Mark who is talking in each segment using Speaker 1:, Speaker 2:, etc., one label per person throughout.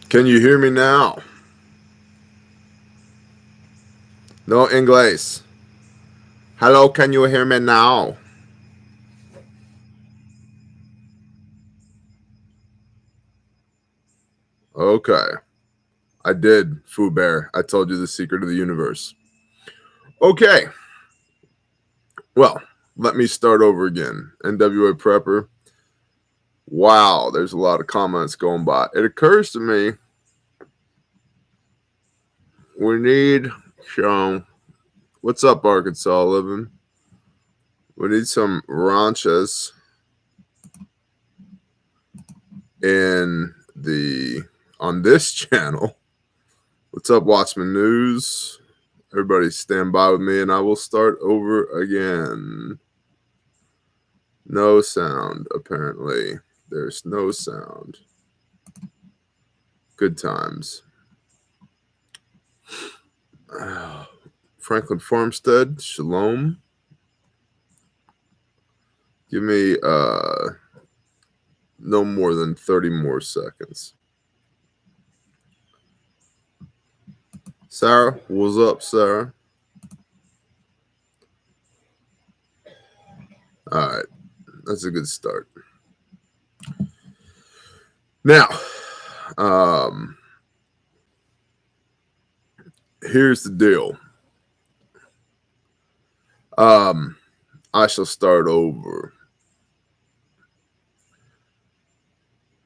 Speaker 1: Can you hear me now? No English. Hello, can you hear me now? Okay. I did, Foo Bear. I told you the secret of the universe. Okay. Well, let me start over again. NWA Prepper. Wow, there's a lot of comments going by. It occurs to me we need some. What's up, Arkansas living? We need some ranches on this channel. What's up, Watchman News? Everybody stand by with me and I will start over again. No sound, apparently. There's no sound. Good times. Franklin Farmstead, shalom. Give me no more than 30 more seconds. Sarah, what's up, Sarah? All right, that's a good start. Now, here's the deal. I shall start over.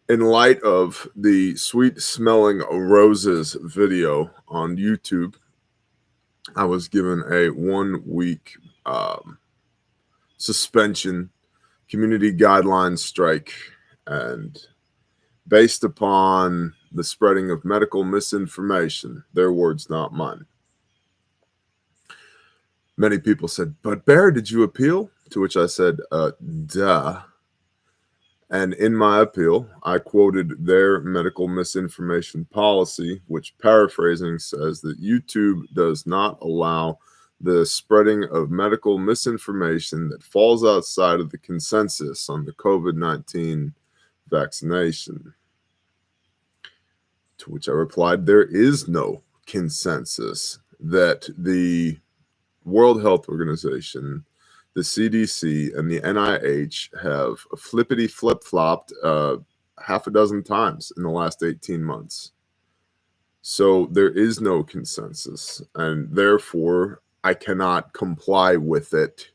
Speaker 1: In light of the sweet smelling roses video on YouTube, I was given a 1 week suspension, community guidelines strike, and based upon the spreading of medical misinformation, their words, not mine. Many people said, but Bear, did you appeal? To which I said, duh. And in my appeal, I quoted their medical misinformation policy, which paraphrasing says that YouTube does not allow the spreading of medical misinformation that falls outside of the consensus on the COVID-19 vaccination. To which I replied, there is no consensus that the World Health Organization, the CDC, and the NIH have flippity flip-flopped half a dozen times in the last 18 months. So there is no consensus, and therefore I cannot comply with it.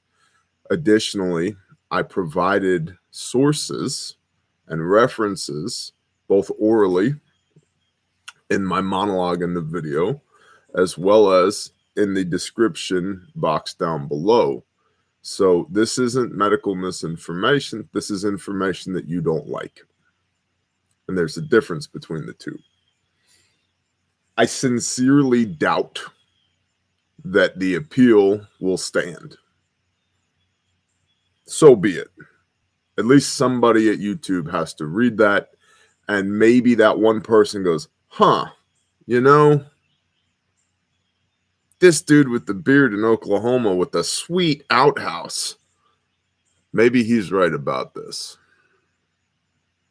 Speaker 1: Additionally, I provided sources and references, both orally in my monologue in the video, as well as in the description box down below. So this isn't medical misinformation. This is information that you don't like. And there's a difference between the two. I sincerely doubt that the appeal will stand. So be it. At least somebody at YouTube has to read that, and maybe that one person goes, huh, you know, this dude with the beard in Oklahoma with the sweet outhouse, maybe he's right about this.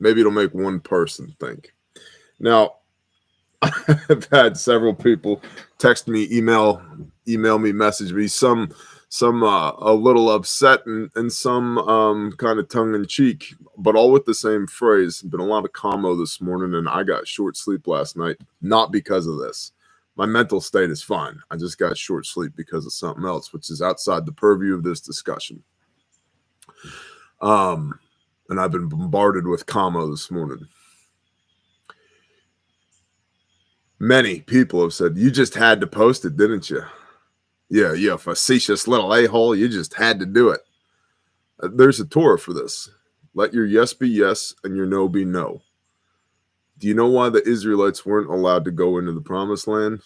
Speaker 1: Maybe it'll make one person think. Now, I've had several people text me, email me, message me, some a little upset and some kind of tongue in cheek, but all with the same phrase. Been a lot of commo this morning, and I got short sleep last night, not because of this. My mental state is fine. I just got short sleep because of something else, which is outside the purview of this discussion. And I've been bombarded with commo this morning. Many people have said, you just had to post it, didn't you? Yeah, you facetious little a-hole. You just had to do it. There's a Torah for this. Let your yes be yes and your no be no. Do you know why the Israelites weren't allowed to go into the promised land?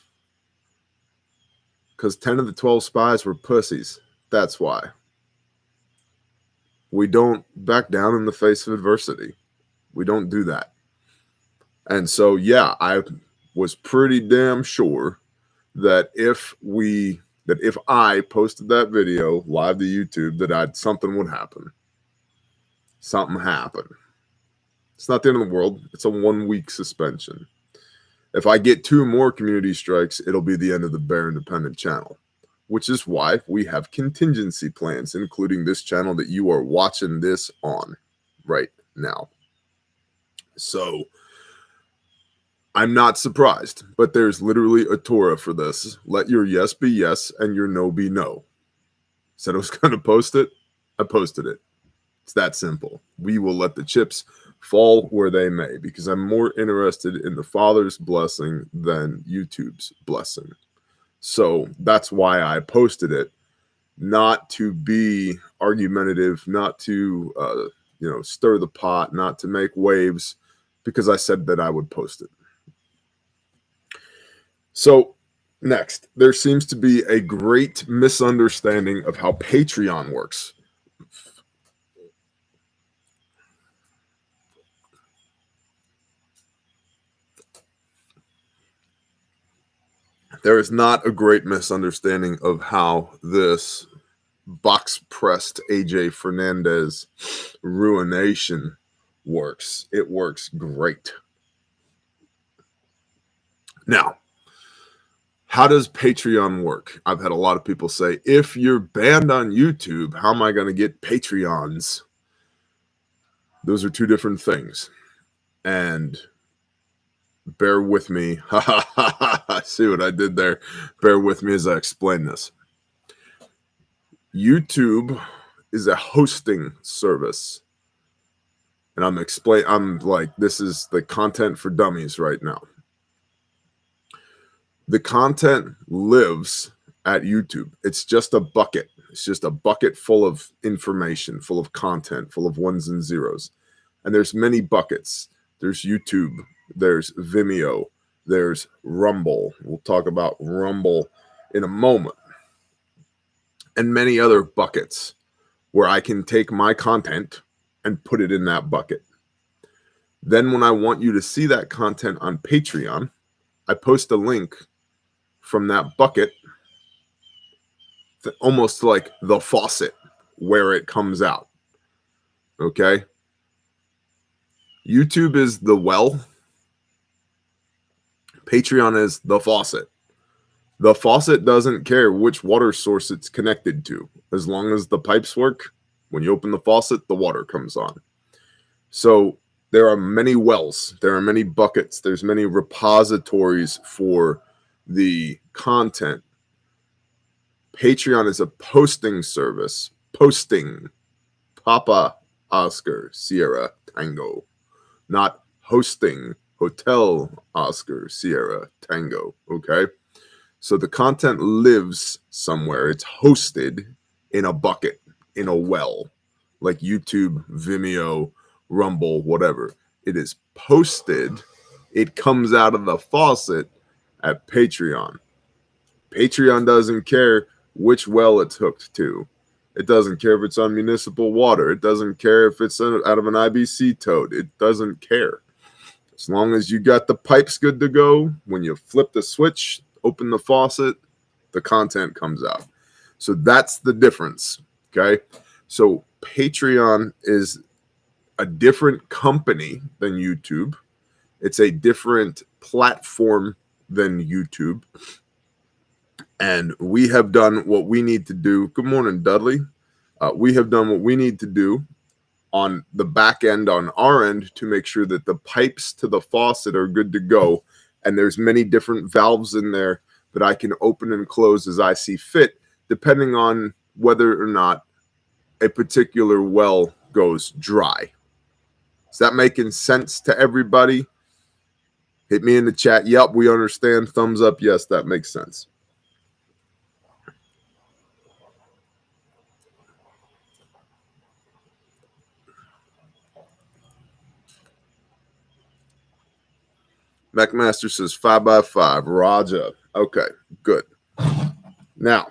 Speaker 1: Because 10 of the 12 spies were pussies. That's why. We don't back down in the face of adversity. We don't do that. And so, yeah, I was pretty damn sure that if I posted that video live to YouTube, that something would happen. Something happened. It's not the end of the world. It's a 1 week suspension. If I get 2 more community strikes, it'll be the end of the Bear Independent channel, which is why we have contingency plans, including this channel that you are watching this on right now. So I'm not surprised, but there's literally a Torah for this. Let your yes be yes and your no be no. Said I was going to post it. I posted it. It's that simple. We will let the chips fall where they may, because I'm more interested in the Father's blessing than YouTube's blessing. So that's why I posted it, not to be argumentative, not to stir the pot, not to make waves, because I said that I would post it. So next, there seems to be a great misunderstanding of how Patreon works. There is not a great misunderstanding of how this box-pressed AJ Fernandez ruination works. It works great. Now, how does Patreon work? I've had a lot of people say, if you're banned on YouTube, how am I going to get Patreons? Those are two different things. And bear with me. See what I did there? Bear with me as I explain this. YouTube is a hosting service. And I'm like, this is the content for dummies right now. The content lives at YouTube. It's just a bucket. It's just a bucket full of information, full of content, full of ones and zeros. And there's many buckets. There's YouTube. There's Vimeo. There's Rumble. We'll talk about Rumble in a moment. And many other buckets where I can take my content and put it in that bucket. Then when I want you to see that content on Patreon, I post a link from that bucket, almost like the faucet where it comes out. Okay? YouTube is the well. Patreon is the faucet. The faucet doesn't care which water source it's connected to. As long as the pipes work, when you open the faucet, the water comes on. So there are many wells. There are many buckets. There's many repositories for the content. Patreon is a posting service. Posting. Papa, Oscar, Sierra, Tango. Not hosting. Hotel, Oscar, Sierra, Tango. Okay? So the content lives somewhere. It's hosted in a bucket, in a well, like YouTube, Vimeo, Rumble, whatever. It is posted. It comes out of the faucet at Patreon. Patreon doesn't care which well it's hooked to. It doesn't care if it's on municipal water. It doesn't care if it's out of an IBC toad. It doesn't care. As long as you got the pipes good to go, when you flip the switch, open the faucet, the content comes out. So that's the difference, okay? So Patreon is a different company than YouTube. It's a different platform than YouTube. And we have done what we need to do. Good morning, Dudley. We have done what we need to do on the back end, on our end, to make sure that the pipes to the faucet are good to go. And there's many different valves in there that I can open and close as I see fit, depending on whether or not a particular well goes dry. Is that making sense to everybody? Hit me in the chat. Yep, we understand. Thumbs up. Yes, that makes sense. McMaster says 5x5. Roger. Okay, good. Now,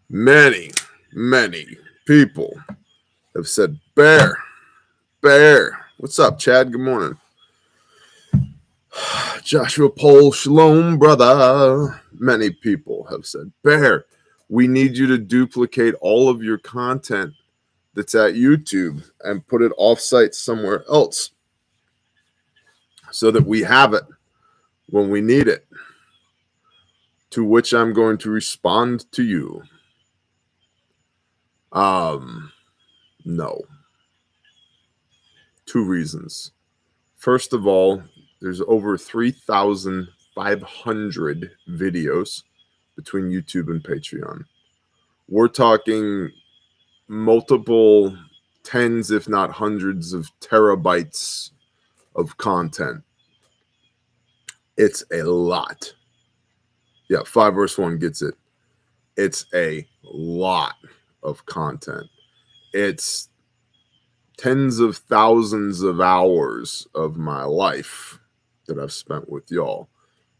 Speaker 1: many people have said, Bear. What's up, Chad? Good morning. Joshua Pole, shalom, brother. Many people have said, Bear, we need you to duplicate all of your content that's at YouTube and put it offsite somewhere else. so that we have it when we need it, to which I'm going to respond to you. No. 2 reasons. First of all, there's over 3,500 videos between YouTube and Patreon. We're talking multiple tens, if not hundreds of terabytes of content. It's a lot. Yeah, 5 verse 1 gets it. It's a lot of content. It's tens of thousands of hours of my life that I've spent with y'all.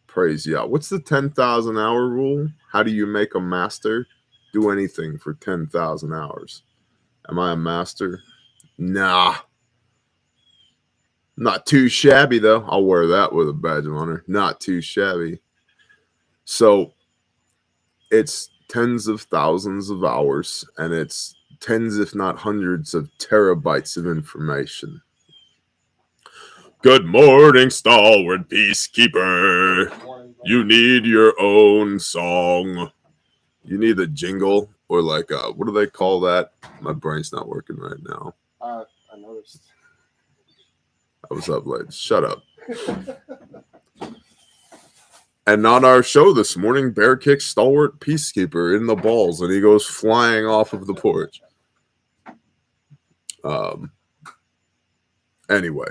Speaker 1: Praise y'all. What's the 10,000 hour rule? How do you make a master? Do anything for 10,000 hours. Am I a master? Nah. Not too shabby, though. I'll wear that with a badge of honor. Not too shabby. So it's tens of thousands of hours, and it's tens, if not hundreds, of terabytes of information. Good morning, stalwart peacekeeper. You need your own song. You need a jingle or like a, what do they call that? My brain's not working right now.
Speaker 2: I noticed.
Speaker 1: I was up late. Shut up. And on our show this morning, Bear kicks stalwart peacekeeper in the balls, and he goes flying off of the porch. Anyway,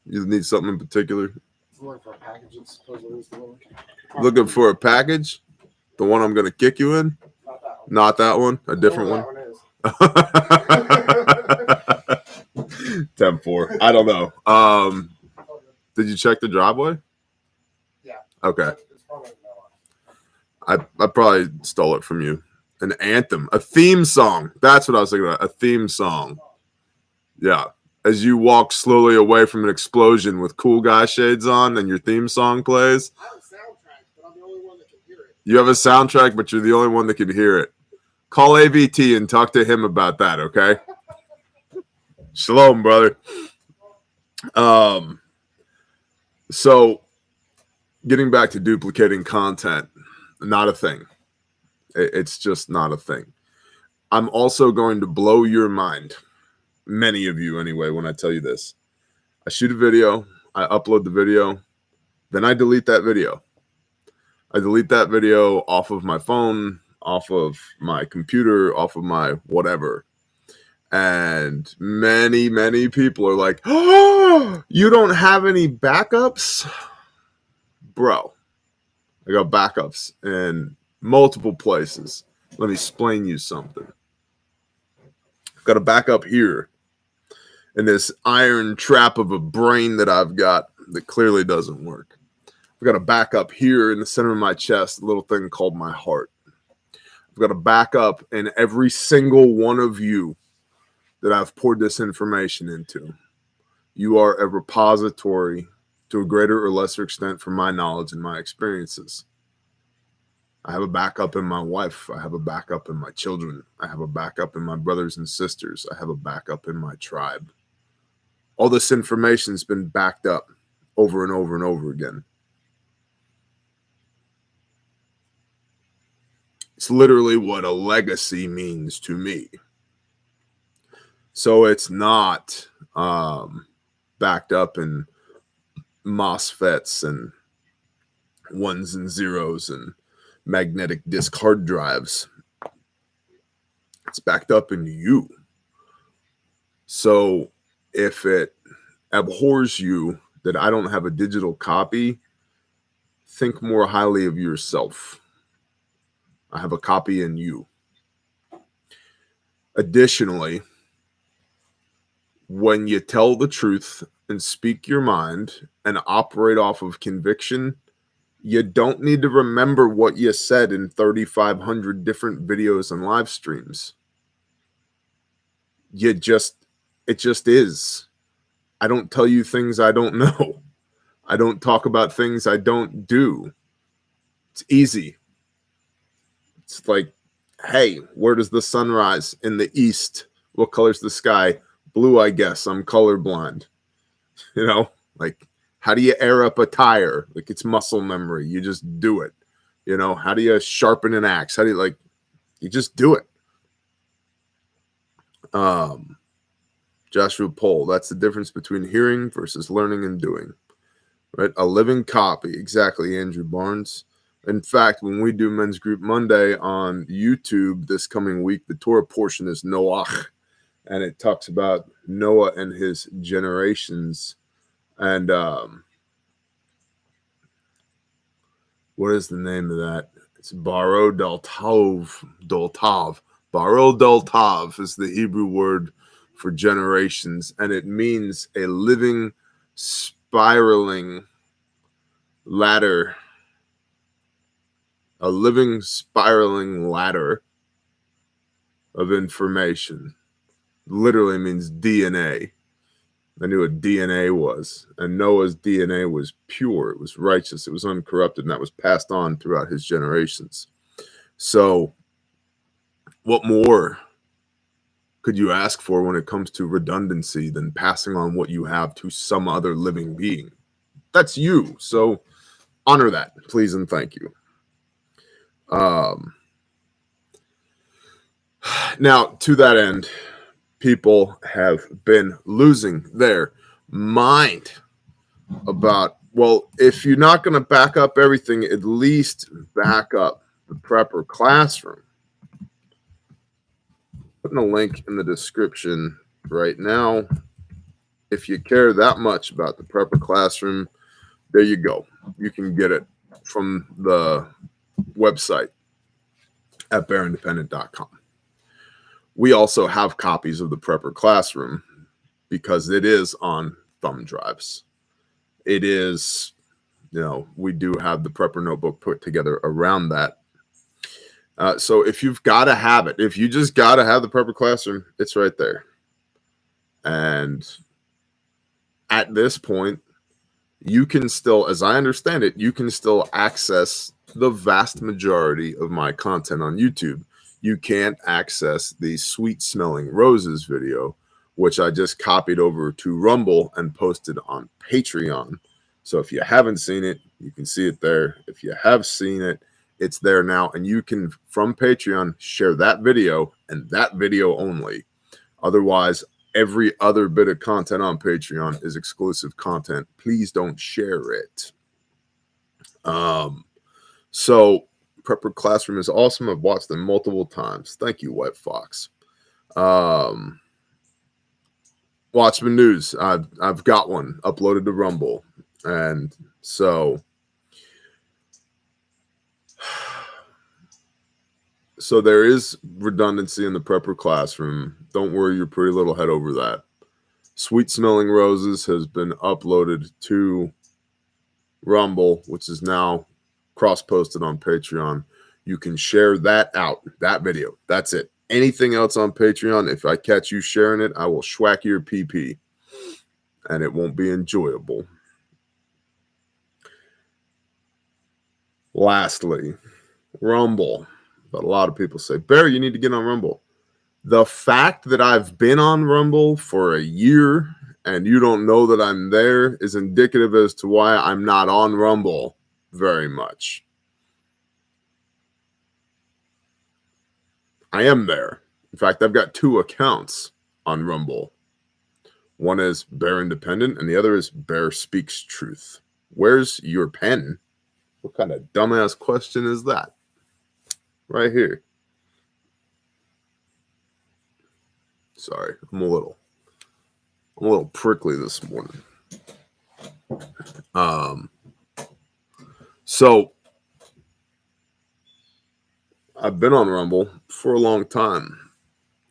Speaker 1: you need something in particular?
Speaker 2: I'm looking for a package that supposedly is the link.
Speaker 1: Looking for a package? The one I'm going to kick you in?
Speaker 2: Not that one.
Speaker 1: Not that one? A different one?
Speaker 2: That one is.
Speaker 1: 10-4. I don't know. Did you check the driveway?
Speaker 2: Yeah.
Speaker 1: Okay.
Speaker 2: It's probably no.
Speaker 1: I probably stole it from you. An anthem, a theme song. That's what I was thinking about. A theme song. Yeah. As you walk slowly away from an explosion with cool guy shades on and your theme song plays.
Speaker 2: I have a soundtrack, but I'm the only one that can hear it.
Speaker 1: You have a soundtrack, but you're the only one that can hear it. Call AVT and talk to him about that, okay? Shalom, brother. So getting back to duplicating content, not a thing. It's just not a thing. I'm also going to blow your mind, many of you anyway, when I tell you this. I shoot a video, I upload the video, then I delete that video. I delete that video off of my phone, off of my computer, off of my whatever. And many, many people are like, oh, you don't have any backups? Bro, I got backups in multiple places. Let me explain you something. I've got a backup here in this iron trap of a brain that I've got that clearly doesn't work. I've got a backup here in the center of my chest, a little thing called my heart. I've got a backup in every single one of you that I've poured this information into. You are a repository to a greater or lesser extent from my knowledge and my experiences. I have a backup in my wife. I have a backup in my children. I have a backup in my brothers and sisters. I have a backup in my tribe. All this information has been backed up over and over and over again. It's literally what a legacy means to me. So it's not backed up in MOSFETs and ones and zeros and magnetic disk hard drives. It's backed up in you. So if it abhors you that I don't have a digital copy, think more highly of yourself. I have a copy in you. Additionally, when you tell the truth and speak your mind and operate off of conviction, you don't need to remember what you said in 3,500 different videos and live streams. It just is. I don't tell you things I don't know. I don't talk about things I don't do. It's easy. It's like, hey, where does the sun rise? In the east. What color's the sky? Blue, I guess. I'm colorblind. You know, like, How do you air up a tire? Like, it's muscle memory. You just do it. You know, how do you sharpen an axe? How do you, like, you just do it. Joshua Poll, that's the difference between hearing versus learning and doing. Right? A living copy. Exactly, Andrew Barnes. In fact, when we do Men's Group Monday on YouTube this coming week, the Torah portion is Noach, and it talks about Noah and his generations. And what is the name of that? It's Baro Del Tav. Baro Del Tav is the Hebrew word for generations, and it means a living, spiraling ladder. A living, spiraling ladder of information. Literally means DNA. I knew what DNA was. And Noah's DNA was pure. It was righteous. It was uncorrupted. And that was passed on throughout his generations. So what more could you ask for when it comes to redundancy than passing on what you have to some other living being? That's you. So honor that, please and thank you. Now, to that end, people have been losing their mind about, well, if you're not going to back up everything, at least back up the prepper classroom. Putting a link in the description right now. If you care that much about the prepper classroom, there you go. You can get it from the website at bearindependent.com. We also have copies of the prepper classroom because it is on thumb drives. It is, you know, we do have the prepper notebook put together around that. So if you've got to have it, if you just got to have the prepper classroom, it's right there. And at this point, you can still, as I understand it, you can still access the vast majority of my content on YouTube. You can't access the Sweet Smelling Roses video, which I just copied over to Rumble and posted on Patreon. So if you haven't seen it, you can see it there. If you have seen it, it's there now. And you can, from Patreon, share that video and that video only. Otherwise, every other bit of content on Patreon is exclusive content. Please don't share it. So Prepper Classroom is awesome. I've watched them multiple times. Thank you, White Fox. Watchman News. I've got one uploaded to Rumble. And so there is redundancy in the Prepper Classroom. Don't worry your pretty little head over that. Sweet Smelling Roses has been uploaded to Rumble, which is now cross-posted on Patreon. You can share that out, that video. That's it. Anything else on Patreon, if I catch you sharing it, I will schwack your PP. And it won't be enjoyable. Lastly, Rumble. But a lot of people say, Barry, you need to get on Rumble. The fact that I've been on Rumble for a year and you don't know that I'm there is indicative as to why I'm not on Rumble very much. I am there. In fact, I've got 2 accounts on Rumble. One is Bear Independent and the other is Bear Speaks Truth. Where's your pen? What kind of dumbass question is that? Right here. Sorry, I'm a little prickly this morning. So I've been on Rumble for a long time.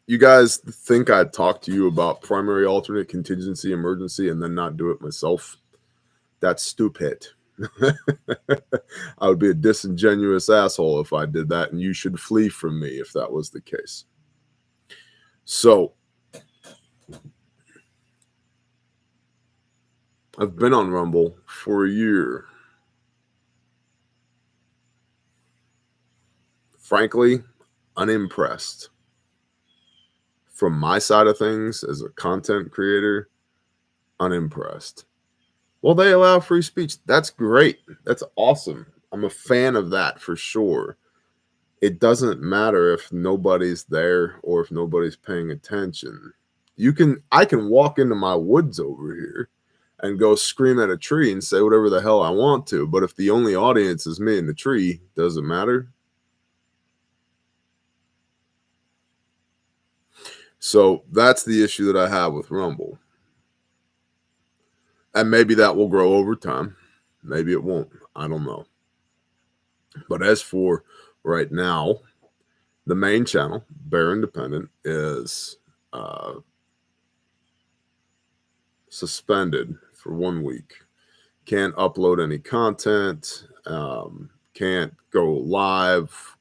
Speaker 1: You guys think I'd talk to you about primary, alternate, contingency, emergency, and then not do it myself? That's stupid. I would be a disingenuous asshole if I did that, and you should flee from me if that was the case. So I've been on Rumble for a year. Frankly, unimpressed. From my side of things as a content creator, unimpressed. Well, they allow free speech. That's great. That's awesome. I'm a fan of that for sure. It doesn't matter if nobody's there or if nobody's paying attention. I can walk into my woods over here and go scream at a tree and say whatever the hell I want to. But if the only audience is me and the tree, does it matter? So that's the issue that I have with Rumble. And maybe that will grow over time. Maybe it won't. I don't know. But as for right now, the main channel, Bear Independent, is suspended for 1 week. Can't upload any content. Can't go live.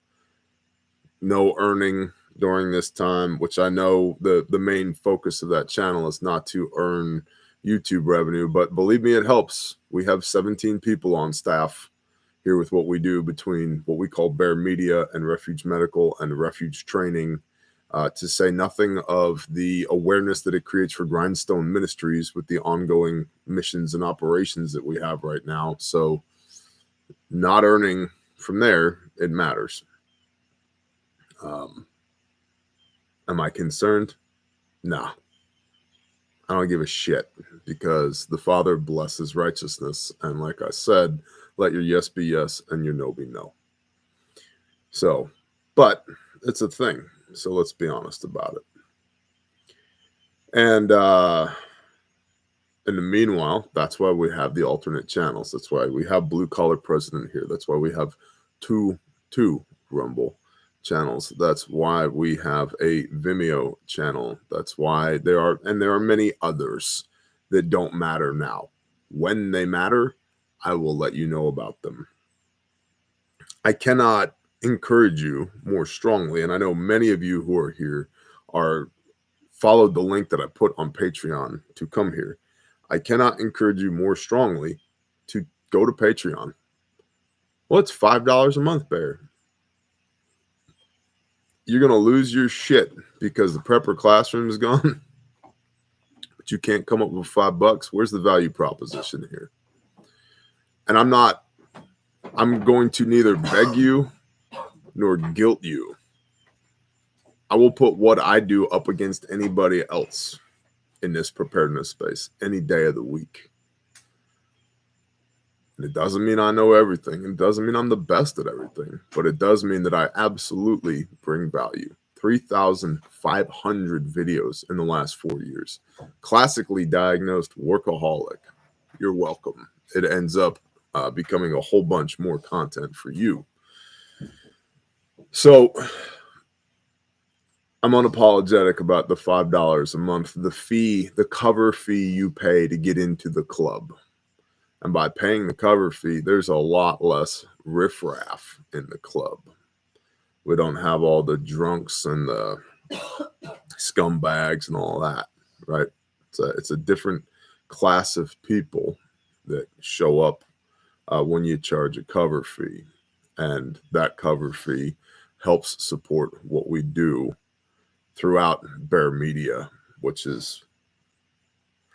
Speaker 1: No earning during this time, which I know the main focus of that channel is not to earn YouTube revenue, but believe me, it helps. We have 17 people on staff here with what we do between what we call Bear Media and Refuge Medical and Refuge Training, to say nothing of the awareness that it creates for Grindstone Ministries with the ongoing missions and operations that we have right now. So not earning from there, it matters. Am I concerned? Nah. I don't give a shit, because the Father blesses righteousness. And like I said, let your yes be yes and your no be no. So, but it's a thing. So let's be honest about it. And in the meanwhile, that's why we have the alternate channels. That's why we have Blue Collar President here. That's why we have two Rumble channels. That's why we have a Vimeo channel. That's why there are many others that don't matter now. When they matter, I will let you know about them. I cannot encourage you more strongly, and I know many of you who are here are followed the link that I put on Patreon to come here. I cannot encourage you more strongly to go to Patreon. Well, it's $5 a month, Bear. You're going to lose your shit because the prepper classroom is gone, but you can't come up with $5. Where's the value proposition here? And I'm going to neither beg you nor guilt you. I will put what I do up against anybody else in this preparedness space any day of the week. And it doesn't mean I know everything. It doesn't mean I'm the best at everything, but it does mean that I absolutely bring value. 3,500 videos in the last 4 years. Classically diagnosed workaholic. You're welcome. It ends up becoming a whole bunch more content for you. So I'm unapologetic about the $5 a month, the cover fee you pay to get into the club. And by paying the cover fee, there's a lot less riffraff in the club. We don't have all the drunks and the scumbags and all that, right? It's a different class of people that show up when you charge a cover fee. And that cover fee helps support what we do throughout Bear Media, which is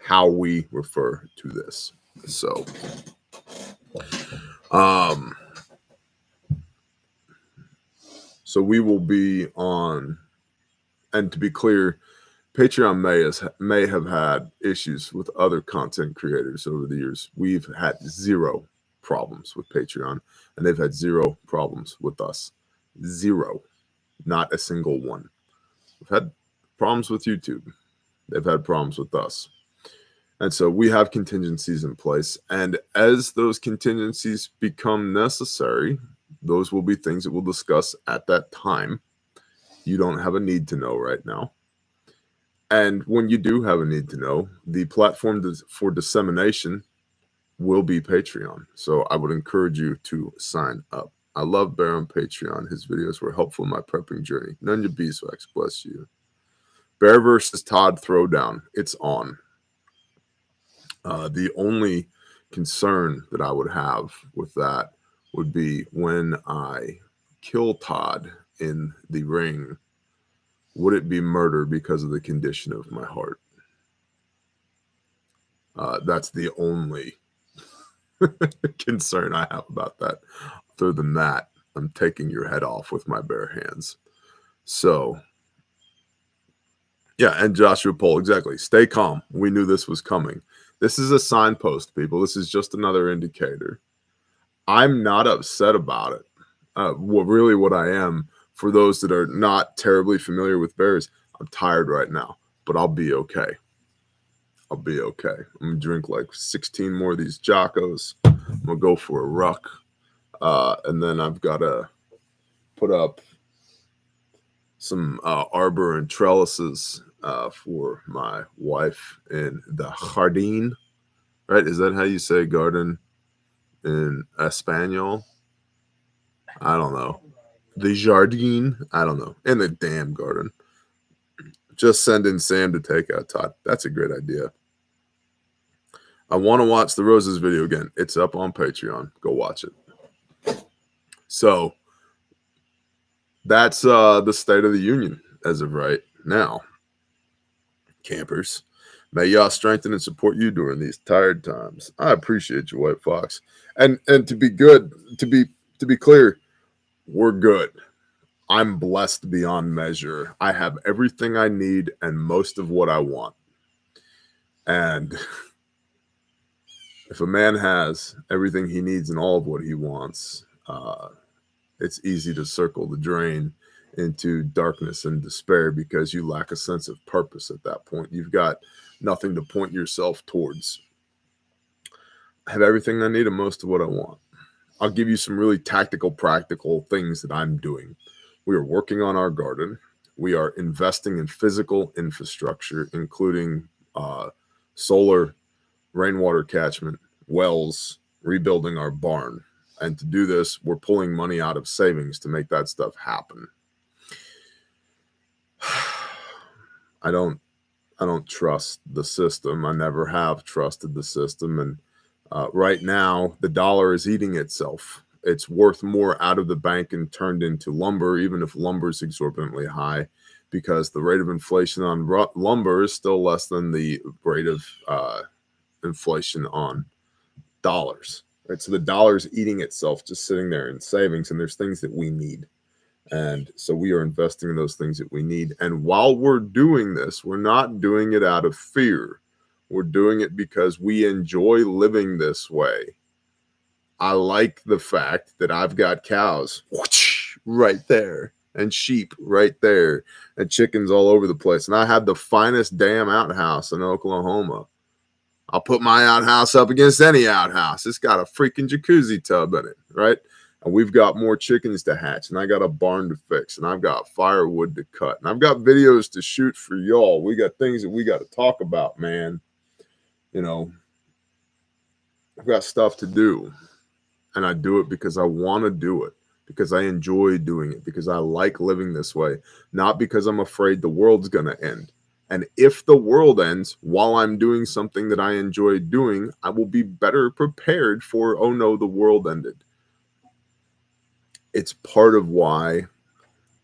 Speaker 1: how we refer to this. So, so we will be on, and to be clear, Patreon may have had issues with other content creators over the years. We've had zero problems with Patreon, and they've had zero problems with us. Zero. Not a single one. We've had problems with YouTube. They've had problems with us. And so we have contingencies in place. And as those contingencies become necessary, those will be things that we'll discuss at that time. You don't have a need to know right now. And when you do have a need to know, the platform for dissemination will be Patreon. So I would encourage you to sign up. I love Bear on Patreon. His videos were helpful in my prepping journey. None your beeswax, bless you. Bear versus Todd Throwdown. It's on. The only concern that I would have with that would be when I kill Todd in the ring, would it be murder because of the condition of my heart? That's the only concern I have about that. Other than that, I'm taking your head off with my bare hands. So, yeah, and Joshua Poll, exactly. Stay calm. We knew this was coming. This is a signpost, people. This is just another indicator. I'm not upset about it. What I am, for those that are not terribly familiar with bears, I'm tired right now, but I'll be okay. I'll be okay. I'm going to drink like 16 more of these Jocos. I'm going to go for a ruck. And then I've got to put up some arbor and trellises for my wife in the jardin. Right? Is that how you say garden in Espanol? I don't know. The jardin? I don't know. In the damn garden. Just send in Sam to take out Todd. That's a great idea. I want to watch the Roses video again. It's up on Patreon. Go watch it. So that's the state of the union as of right now. Campers, may y'all strengthen and support you during these tired times. I appreciate you, White Fox. And to be good, to be clear, we're good. I'm blessed beyond measure. I have everything I need and most of what I want. And if a man has everything he needs and all of what he wants, it's easy to circle the drain into darkness and despair because you lack a sense of purpose at that point. You've got nothing to point yourself towards. I have everything I need and most of what I want. I'll give you some really tactical, practical things that I'm doing. We are working on our garden. We are investing in physical infrastructure, including solar, rainwater catchment, wells, rebuilding our barn. And to do this, we're pulling money out of savings to make that stuff happen. I don't trust the system. I never have trusted the system. And right now, the dollar is eating itself. It's worth more out of the bank and turned into lumber, even if lumber is exorbitantly high, because the rate of inflation on lumber is still less than the rate of inflation on dollars. Right? So the dollar is eating itself, just sitting there in savings, and there's things that we need. And so we are investing in those things that we need. And while we're doing this, we're not doing it out of fear. We're doing it because we enjoy living this way. I like the fact that I've got cows right there and sheep right there and chickens all over the place. And I have the finest damn outhouse in Oklahoma. I'll put my outhouse up against any outhouse. It's got a freaking jacuzzi tub in it, right? And we've got more chickens to hatch, and I got a barn to fix, and I've got firewood to cut, and I've got videos to shoot for y'all. We got things that we got to talk about, man. You know, I've got stuff to do, and I do it because I want to do it, because I enjoy doing it, because I like living this way, not because I'm afraid the world's going to end. And if the world ends while I'm doing something that I enjoy doing, I will be better prepared for, oh no, the world ended. It's part of why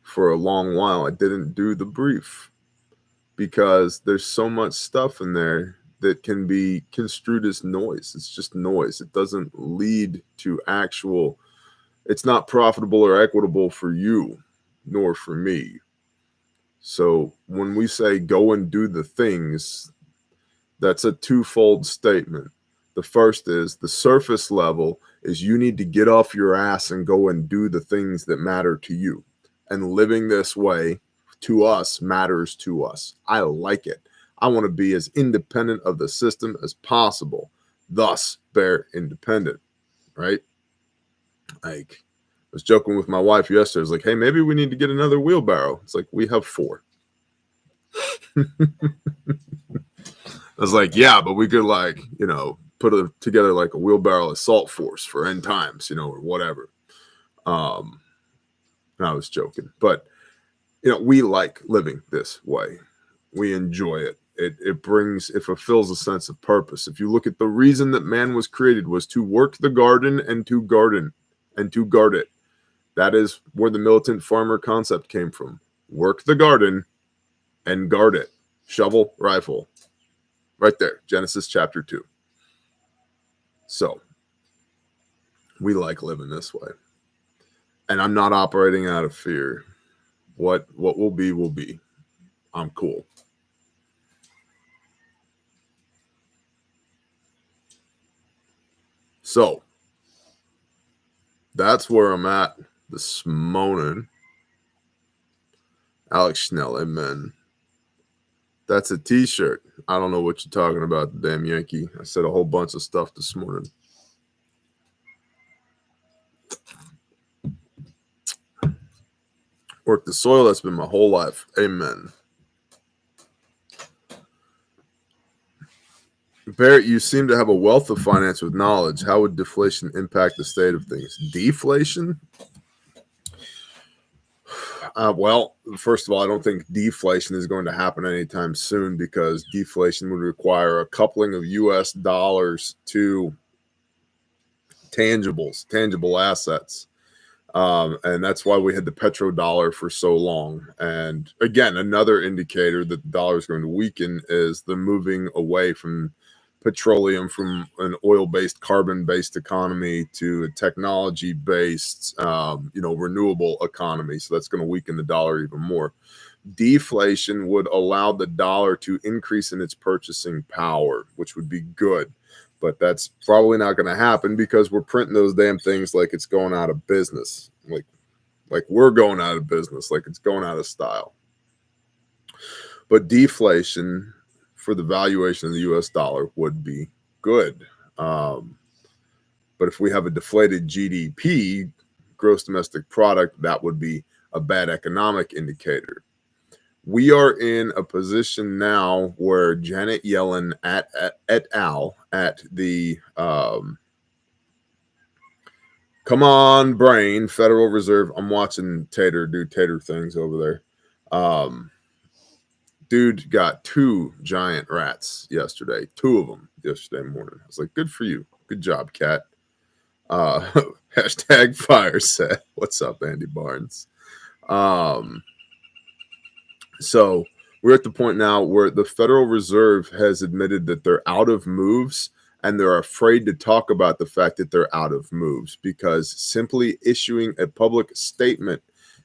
Speaker 1: for a long while I didn't do the brief, because there's so much stuff in there that can be construed as noise. It's just noise. It doesn't lead to actual, it's not profitable or equitable for you nor for me. So when we say go and do the things, that's a twofold statement. The first is the surface level is you need to get off your ass and go and do the things that matter to you. And living this way to us matters to us. I like it. I want to be as independent of the system as possible, thus bear independent, right? Like, I was joking with my wife yesterday. I was like, hey, maybe we need to get another wheelbarrow. It's like, we have 4. I was like, yeah, but we could, like, you know, put together like a wheelbarrow assault force for end times, you know, or whatever. And I was joking, but you know, we like living this way. We enjoy it. It fulfills a sense of purpose. If you look at the reason that man was created was to work the garden and to garden and to guard it. That is where the militant farmer concept came from. Work the garden and guard it. Shovel, rifle. Right there, Genesis chapter 2. So We like living this way. And I'm not operating out of fear. What will be will be. I'm cool. So that's where I'm at this morning. Alex Schnell, amen. That's a t-shirt. I don't know what you're talking about, damn Yankee. I said a whole bunch of stuff this morning. Work the soil, that's been my whole life. Amen. Barrett, you seem to have a wealth of finance with knowledge. How would deflation impact the state of things? Deflation? Well, first of all, I don't think deflation is going to happen anytime soon because deflation would require a coupling of U.S. dollars to tangible assets. And that's why we had the petrodollar for so long. And again, another indicator that the dollar is going to weaken is the moving away from petroleum, from an oil-based, carbon-based economy to a technology-based, renewable economy. So that's going to weaken the dollar even more. Deflation would allow the dollar to increase in its purchasing power, which would be good. But that's probably not going to happen because we're printing those damn things like it's going out of business. Like we're going out of business, like it's going out of style. But deflation for the valuation of the U.S. dollar would be good. But if we have a deflated GDP, gross domestic product, that would be a bad economic indicator. We are in a position now where Janet Yellen et al. At the come on brain Federal Reserve. I'm watching Tater do Tater things over there. Dude got 2 giant rats yesterday, 2 of them yesterday morning. I was like, good for you. Good job, cat. Hashtag fire set. What's up, Andy Barnes? So we're at the point now where the Federal Reserve has admitted that they're out of moves, and they're afraid to talk about the fact that they're out of moves because simply issuing a public statement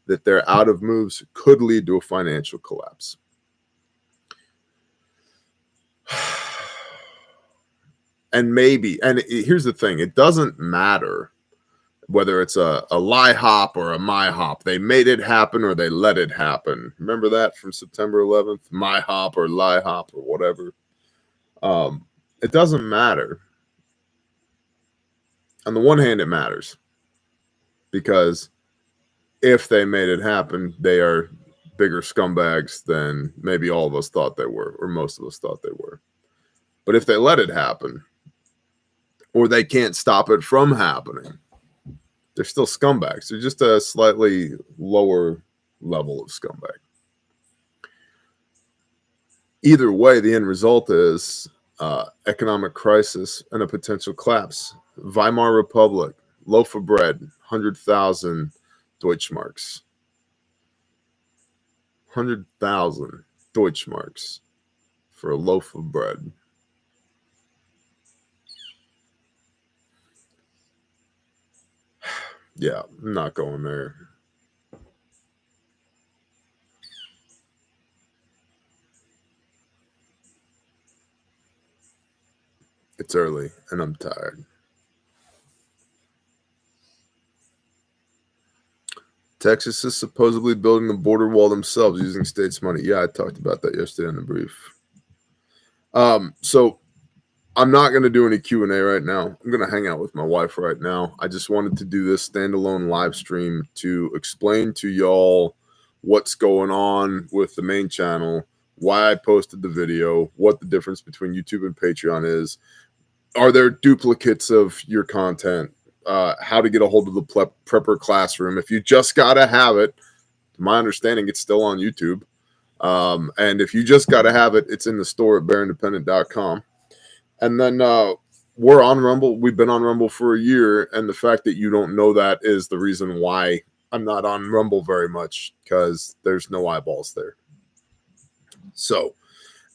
Speaker 1: that they're out of moves could lead to a financial collapse. And here's the thing, it doesn't matter whether it's a lie hop or a my hop. They made it happen or they let it happen. Remember that from September 11th? My hop or lie hop or whatever. It doesn't matter. On the one hand, it matters because if they made it happen, they are bigger scumbags than maybe all of us thought they were, or most of us thought they were. But if they let it happen, or they can't stop it from happening, they're still scumbags. They're just a slightly lower level of scumbag. Either way, the end result is economic crisis and a potential collapse. Weimar Republic, loaf of bread, 100,000 Deutschmarks. 100,000 Deutschmarks for a loaf of bread. Yeah, I'm not going there. It's early and I'm tired. Texas is supposedly building the border wall themselves using states' money. Yeah, I talked about that yesterday in the brief. So I'm not going to do any Q&A right now. I'm going to hang out with my wife right now. I just wanted to do this standalone live stream to explain to y'all what's going on with the main channel, why I posted the video, what the difference between YouTube and Patreon is. Are there duplicates of your content? How to get a hold of the Prepper Classroom. If you just got to have it, to my understanding, it's still on YouTube. And if you just got to have it, it's in the store at bearindependent.com. And then we're on Rumble. We've been on Rumble for a year. And the fact that you don't know that is the reason why I'm not on Rumble very much, because there's no eyeballs there. So,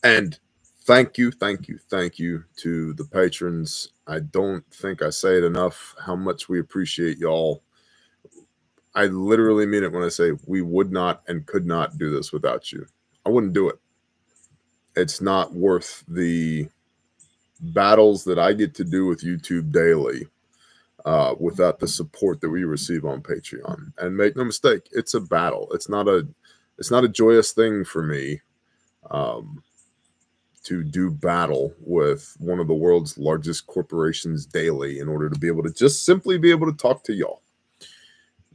Speaker 1: and thank you to the patrons. I don't think I say it enough how much we appreciate y'all. I literally mean it when I say we would not and could not do this without you. I wouldn't do it. It's not worth the battles that I get to do with YouTube daily without the support that we receive on Patreon. And make no mistake, it's a battle. It's not a joyous thing for me to do battle with one of the world's largest corporations daily in order to be able to just simply be able to talk to y'all.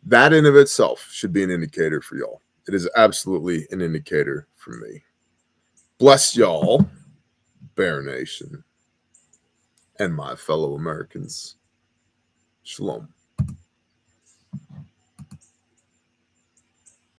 Speaker 1: That in of itself should be an indicator for y'all. It is absolutely an indicator for me. Bless y'all, Bear Nation, and my fellow Americans. Shalom.